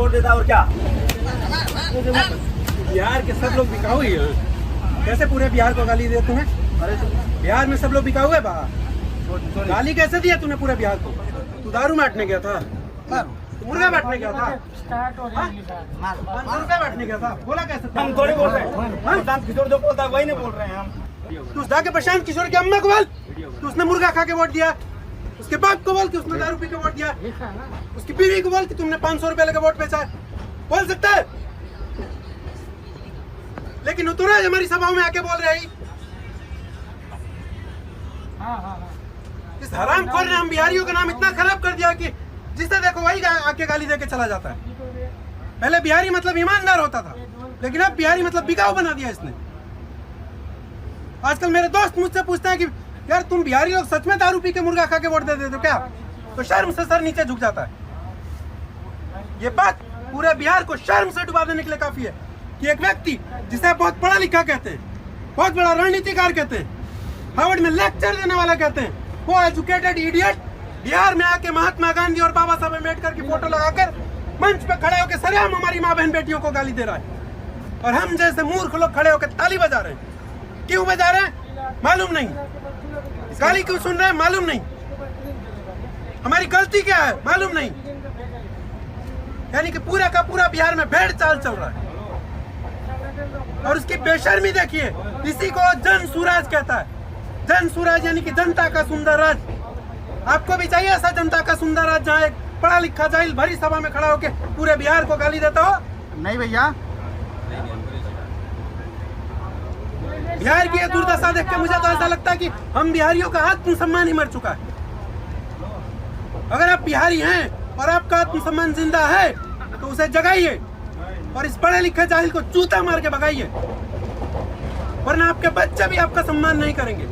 Vote देता और क्या? बिहार के सब लोग बिकाऊ ही हैं। कैसे पूरे बिहार को गाली देते हैं? अरे बिहार में सब लोग बिकाऊ है बा। गाली कैसे दिया तूने पूरे बिहार को? तू दारू बांटने गया था, मुर्गा बांटने गया था, 500 रुपया बांटने गया था। बोला कैसे? हम थोड़ी बोल रहे हैं, प्रशांत किशोर जो बोलता है वही नहीं बोल रहे हैं हम। तू जाके प्रशांत किशोर की अम्मा को बोल कि उसने मुर्गा खा के वोट दिया, उसके बाप को बोल कि उसने दारू पी के वोट दिया, उसकी बीवी को बोल कि तुमने 500 रुपया लेकर वोट बेचा है। बोल सकता है? लेकिन तू रोज हमारी सभाओं में आके बोल रहे हैं इस हरामखोर ने हम बिहारियों का नाम इतना खराब कर दिया कि जिसे देखो वही आके गाली देके चला जाता है। पहले बिहारी मतलब ईमानदार होता था, लेकिन अब बिहारी मतलब बिकाऊ बना दिया इसने। आजकल मेरे दोस्त मुझसे पूछते हैं कि यार तुम बिहारी लोग सच में दारू पी के मुर्गा खा के वोट दे देते हो क्या? तो शर्म से सर नीचे झुक जाता है। ये बात पूरे बिहार को शर्म से डुबा देने के लिए काफी है कि एक व्यक्ति जिसे बहुत पढ़ा लिखा कहते हैं, बहुत बड़ा रणनीतिकार कहते हैं, हार्वर्ड में लेक्चर देने वाला कहते हैं, वो एजुकेटेड इडियट बिहार में आके महात्मा गांधी और बाबा साहब अम्बेडकर की फोटो लगाकर मंच पे खड़े होकर सरेआम हमारी माँ बहन बेटियों को गाली दे रहा है। और हम जैसे मूर्ख लोग खड़े होकर ताली बजा रहे हैं। क्यों बजा रहे हैं मालूम नहीं, गाली क्यों सुन रहे हैं मालूम नहीं, हमारी गलती क्या है मालूम नहीं। यानी कि पूरा का पूरा बिहार में भेड़ चाल चल रहा है। और उसकी बेशर्मी देखिए, इसी को जन सुराज कहता है। जन सुराज यानी कि जनता का सुंदर राज। आपको भी चाहिए ऐसा जनता का सुंदर राज जहाँ एक पढ़ा लिखा जाहिल भरी सभा में खड़ा होकर पूरे बिहार को गाली देता हो? नहीं भैया, बिहार की ये दुर्दशा देख के मुझे तो ऐसा लगता है कि हम बिहारियों का आत्मसम्मान ही मर चुका है। अगर आप बिहारी हैं और आपका आत्मसम्मान जिंदा है तो उसे जगाइए और इस पढ़े लिखे जाहिल को जूता मार के भगाइए, वरना आपके बच्चे भी आपका सम्मान नहीं करेंगे।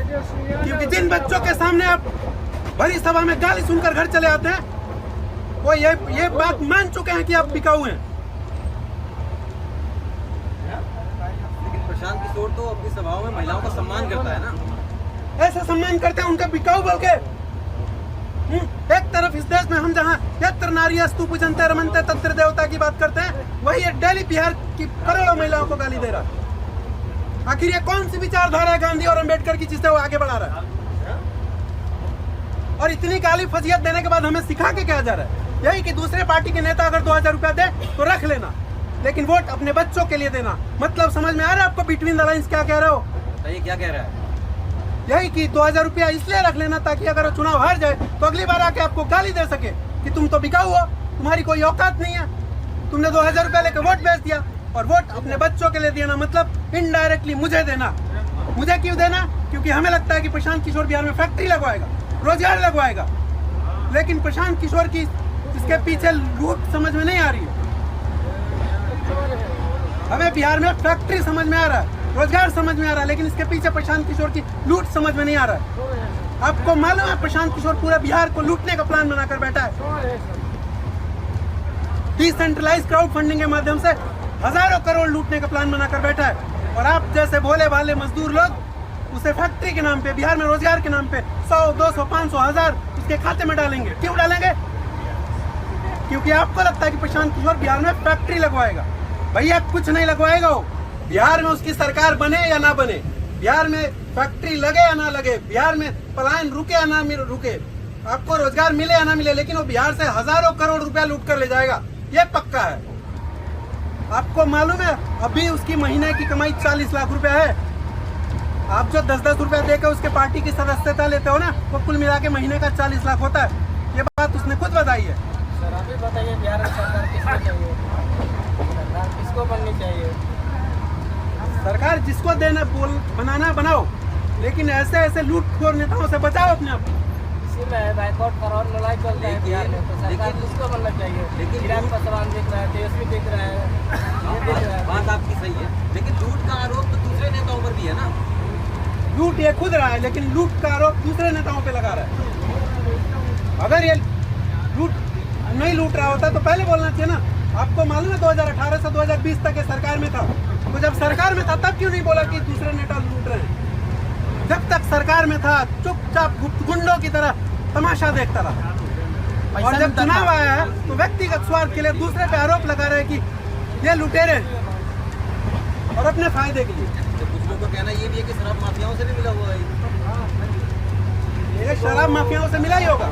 क्योंकि जिन बच्चों के सामने आप भरी सभा में गाली सुनकर घर चले आते हैं, वो ये बात मान चुके हैं कि आप बिकाऊ हैं। लेकिन प्रशांत किशोर तो अपनी सभाओं में महिलाओं का सम्मान करता है ना। ऐसा सम्मान करते हैं उनका बिकाऊ बोल के। एक तरफ इस देश में हम जहाँ यत्र नार्यस्तु पूजन्ते रमन्ते तत्र देवता की बात करते हैं, वही ये डेली बिहार की करोड़ों महिलाओं को गाली दे रहा है। आखिर ये कौन सी विचारधारा है गांधी और अंबेडकर की जिससे वो आगे बढ़ा रहा है? और इतनी गाली फजीयत देने के बाद हमें सिखा के क्या जा रहा है? यही कि दूसरे पार्टी के नेता अगर 2000 रुपया दे तो रख लेना, लेकिन वोट अपने बच्चों के लिए देना। मतलब समझ में आ रहा है आपको बिटवीन द लाइन्स क्या कह रहे हो? ये क्या कह रहा है? यही कि 2000 रुपया इसलिए रख लेना ताकि अगर वो चुनाव हार जाए तो अगली बार आके आपको गाली दे सके कि तुम तो बिकाऊ हो, तुम्हारी कोई औकात नहीं है, तुमने 2000 रुपया लेकर वोट बेच दिया। और वोट अपने बच्चों के लिए देना मतलब इनडायरेक्टली मुझे देना। मुझे क्यों देना? क्योंकि हमें लगता है कि प्रशांत किशोर बिहार में फैक्ट्री लगवाएगा, रोजगार लगवाएगा, लेकिन प्रशांत किशोर की इसके पीछे लूट समझ में नहीं आ रही है। हमें बिहार में फैक्ट्री समझ में आ रहा है, रोजगार समझ में आ रहा है, लेकिन इसके पीछे प्रशांत किशोर की लूट समझ में नहीं आ रहा है। आपको मालूम है प्रशांत किशोर पूरे बिहार को लूटने का प्लान बनाकर बैठा है। डिसेंट्रलाइज क्राउड फंडिंग के माध्यम से हजारों करोड़ लूटने का प्लान बनाकर बैठा है। और आप जैसे भोले भाले मजदूर लोग उसे फैक्ट्री के नाम पे, बिहार में रोजगार के नाम पे 100, 200, 500, 1000 उसके खाते में डालेंगे। क्यों डालेंगे? क्योंकि आपको लगता है कि प्रशांत किशोर बिहार में फैक्ट्री लगवाएगा। भैया कुछ नहीं लगवाएगा वो। बिहार में उसकी सरकार बने या ना बने, बिहार में फैक्ट्री लगे या ना लगे, बिहार में पलायन रुके या ना रुके, आपको रोजगार मिले या ना मिले, लेकिन वो बिहार से हजारों करोड़ रुपया लूट कर ले जाएगा, ये पक्का है। आपको मालूम है अभी उसकी महीने की कमाई 40 लाख रुपया है। आप जो 10-10 रुपया देकर उसके पार्टी की सदस्यता लेते हो ना, वो कुल मिला के महीने का 40 लाख होता है। ये बात उसने खुद बताई है। सर आप ही बताइए, बिहार में सरकार किसको चाहिए? सरकार किसको बननी चाहिए? सरकार जिसको देना बनाना बनाओ, लेकिन ऐसे लूटखोर नेताओं से बचाओ अपने आप। इसीलिए बाइकआउट पर और लड़ाई चल रही है बिहार में। तो सरकार किसको बनना चाहिए? लेकिन चिराग पासवान दिख रहा है, तेजस्वी दिख रहा है, ये दिख रहा है। बात आपकी सही है, लेकिन लूट का आरोप तो दूसरे नेताओं पर भी है ना। लूट ये खुद रहा है, लेकिन लूट का आरोप दूसरे नेताओं पे लगा रहा है। अगर ये लूट नहीं लूट रहा होता तो पहले बोलना चाहिए ना। आपको मालूम है 2018 से 2020 तक ये सरकार में था, तो जब सरकार में था तब क्यों नहीं बोला कि दूसरे नेता लूट रहे हैं? जब तक सरकार में था चुपचाप गुंडों की तरह तमाशा देखता रहा। और जब चुनाव आया है तो व्यक्तिगत स्वार्थ के लिए दूसरे पे आरोप लगा रहे हैं कि ये लुटेरे हैं और अपने फायदे के लिए। तो कुछ लोगों का कहना ये भी है कि शराब माफियाओं से भी मिला हुआ है ये शराब माफियाओं से मिला ही होगा।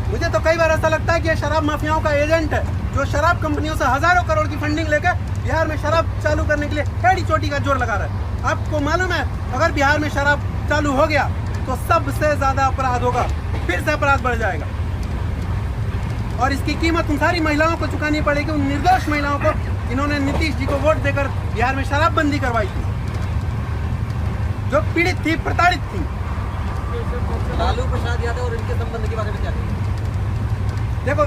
मुझे तो कई बार ऐसा लगता है कि ये शराब माफियाओं का एजेंट है जो शराब कंपनियों से हजारों करोड़ की फंडिंग लेकर बिहार में शराब चालू करने के लिए एड़ी चोटी का जोर लगा रहा है। आपको मालूम है अगर बिहार में शराब चालू हो गया तो सबसे ज्यादा अपराध होगा, फिर से अपराध बढ़ जाएगा और इसकी कीमत उन सारी महिलाओं को चुकानी पड़ेगी, उन निर्दोष महिलाओं को जिन्होंने नीतीश जी को वोट देकर बिहार में शराबबंदी करवाई थी, जो पीड़ित थी, प्रताड़ित थी। लालू प्रसाद यादव और इनके संबंध के बारे में क्या कहेंगे? देखो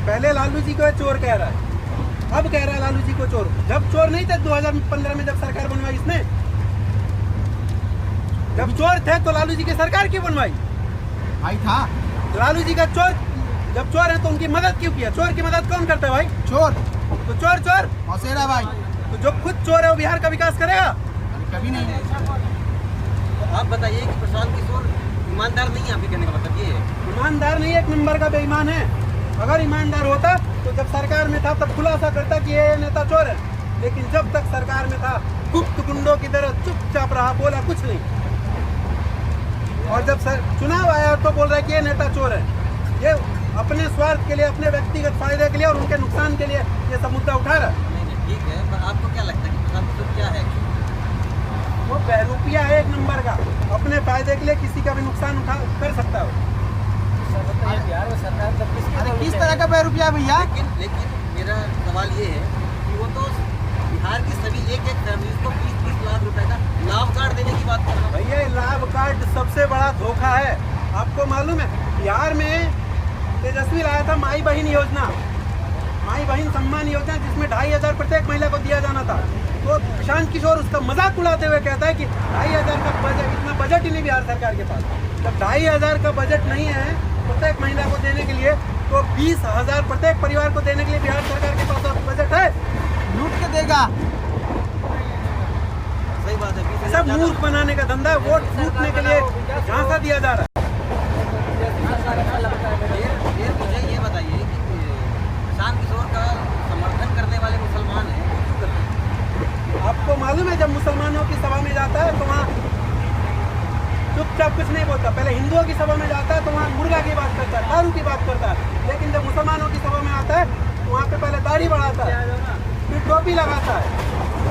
पहले लालू जी को चोर कह रहा है, अब कह रहा है लालू जी को चोर। जब चोर नहीं थे 2015 में जब सरकार बनवाई इसने, जब चोर थे तो लालू जी की सरकार क्यों बनवाई? भाई था लालू जी का चोर, जब चोर है तो उनकी मदद क्यों किया? चोर की मदद कौन करता है भाई? चोर तो चोर चोर, मौसेरा भाई तो जो खुद चोर है वो बिहार का विकास करेगा? कभी नहीं। तो आप बताइए कि प्रशांत किशोर ईमानदार नहीं है, आपके कहने का मतलब ये है? ईमानदार नहीं, एक नंबर का बेईमान है। अगर ईमानदार होता तो जब सरकार में था तब खुलासा करता कि ये नेता चोर है, लेकिन जब तक सरकार में था गुप्त गुंडों की तरह चुपचाप रहा, बोला कुछ नहीं। और जब चुनाव आया तो बोल रहा है कि ये नेता चोर है। ये अपने स्वार्थ के लिए, अपने व्यक्तिगत फायदे के लिए और उनके नुकसान के लिए ये सब मुद्दा उठा रहा है। नहीं ठीक है, पर आपको क्या लगता है कि प्रशांत किशोर क्या है? वो बहरूपिया है एक नंबर का, अपने फायदे के लिए किसी का भी नुकसान उठा कर सकता है। सर बताइए बिहार में सरकार तब अरे किस तरह का ₹1 भैया? लेकिन मेरा सवाल ये है कि वो तो बिहार की सभी एक फैमिली को 20-20 लाख रुपए का लाभ कार्ड देने की बात कर रहा है। भैया ये लाभ कार्ड सबसे बड़ा धोखा है। आपको मालूम है बिहार में तेजस्वी लाया था माई बहन योजना, माई बहन सम्मान योजना, जिसमें 2500 प्रत्येक महिला को दिया जाना था। तो प्रशांत किशोर उसका मजाक उड़ाते हुए कहता है कि 2500 का बजट, इतना बजट ही नहीं बिहार सरकार के पास। जब 2500 का बजट नहीं है प्रत्येक महिला को देने के लिए, तो 20,000 प्रत्येक परिवार को देने के लिए बिहार सरकार के पास बजट है। लूट के देगा। सही बात है, सब मूर्ख बनाने का धंधा है, वोट लूटने के लिए झांसा दिया जा रहा है। ये मुझे ये बताइए कि प्रशांत किशोर का समर्थन करने वाले मुसलमान हैं, वो क्यों करते हैं? आपको मालूम है जब मुसलमानों की सभा में जाता है तो वहाँ चुपचाप कुछ नहीं बोलता। पहले हिंदुओं की सभा में जाता है तो वहाँ मुर्गा की बात करता है, दारू की बात करता है, लेकिन जब मुसलमानों की सभा में आता है तो वहाँ पे पहले दाढ़ी बढ़ाता है, फिर टोपी लगाता है,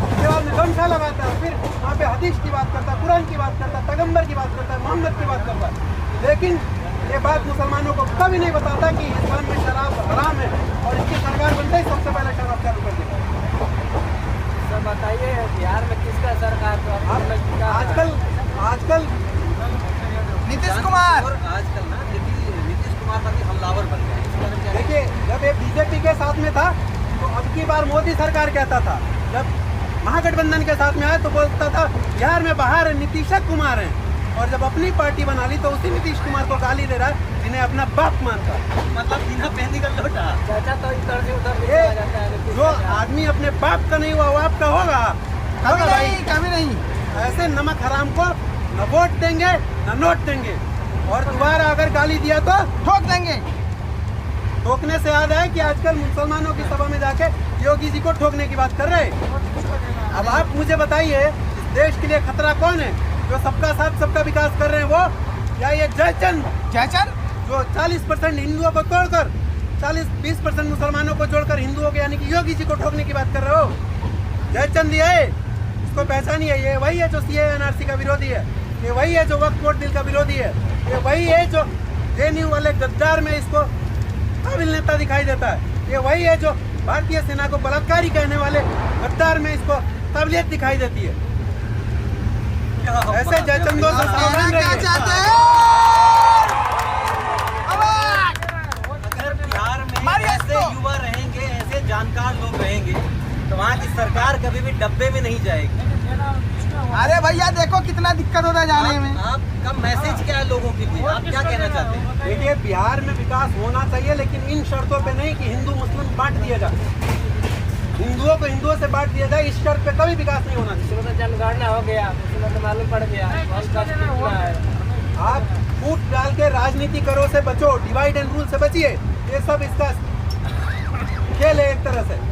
उसके बाद में गमछा लगाता है, फिर वहाँ पे हदीस की बात करता है, कुरान की बात करता है, पैगंबर की बात करता है, मोहम्मद की बात करता है। लेकिन ये बात मुसलमानों को कभी नहीं बताता कि इस्लाम में शराब हराम है और इसकी सरकार बनते ही सबसे पहले शराब चालू कर देगा। सर बताइए बिहार में किसका सरकार आजकल नीतीश कुमार और आजकल ना नीतीश कुमार पर भी हमलावर बन गए हैं। इस बारे में क्या कहेंगे? देखिए जब ये बीजेपी के साथ में था तो अब की बार मोदी सरकार कहता था, जब महागठबंधन के साथ में आया तो बोलता था बिहार में बाहर नीतीश कुमार हैं, और जब अपनी पार्टी बना ली तो उसी नीतीश कुमार को गाली दे रहा है जिन्हें अपना बाप मानता है। मतलब बिना पहनी का लोटा। चाचा तो इधर से उधर ये आ जाता है। जो आदमी अपने बाप का नहीं हुआ वो आपका होगा? कभी नहीं, कभी नहीं। ऐसे नमक हराम को न वोट देंगे न नोट देंगे, और दोबारा अगर गाली दिया तो ठोक देंगे। ठोकने से याद है कि आजकल मुसलमानों की सभा में जाके योगी जी को ठोकने की बात कर रहे हैं। अब आप मुझे बताइए इस देश के लिए खतरा कौन है? जो सबका साथ सबका विकास कर रहे हैं वो, या ये जयचंद जो 40% हिंदुओं को तोड़कर 40-20% मुसलमानों को जोड़कर हिंदुओं के यानी कि योगी जी को ठोकने की बात कर रहे हो? जयचंद ये है, इसको पहचानिए। ये वही है जो CAA NRC का विरोधी है, ये वही है जो वक्फ बोर्ड बिल का विरोधी है, ये वही है जो JNU वाले गद्दार में इसको काबिल नेता दिखाई देता है, ये वही है जो भारतीय सेना को बलात्कारी कहने वाले गद्दार में इसको काबिलियत दिखाई देती है। ऐसे जयचंदों से सावधान क्या रहिए। चाहते हैं? अगर बिहार में ऐसे युवा रहेंगे, ऐसे जानकार लोग रहेंगे, तो वहाँ की सरकार कभी भी डब्बे में नहीं जाएगी। अरे भैया देखो कितना दिक्कत होता है जाने में। आपका मैसेज क्या है लोगों के लिए? आप क्या कहना चाहते हैं? देखिए बिहार में विकास होना चाहिए, लेकिन इन शर्तों पे नहीं कि हिंदू मुस्लिम बांट दिया जाए, हिंदुओं को हिंदुओं से बांट दिया जाए, इस शर्त पे कभी विकास नहीं होना चाहिए। उसमें तो जनगणना हो गया, उसमें तो मालूम पड़ गया कौन सा कितना है। आप फूट डाल के राजनीति करो से बचो, डिवाइड एंड रूल से बचिए। ये सब इसका खेल है एक तरह से।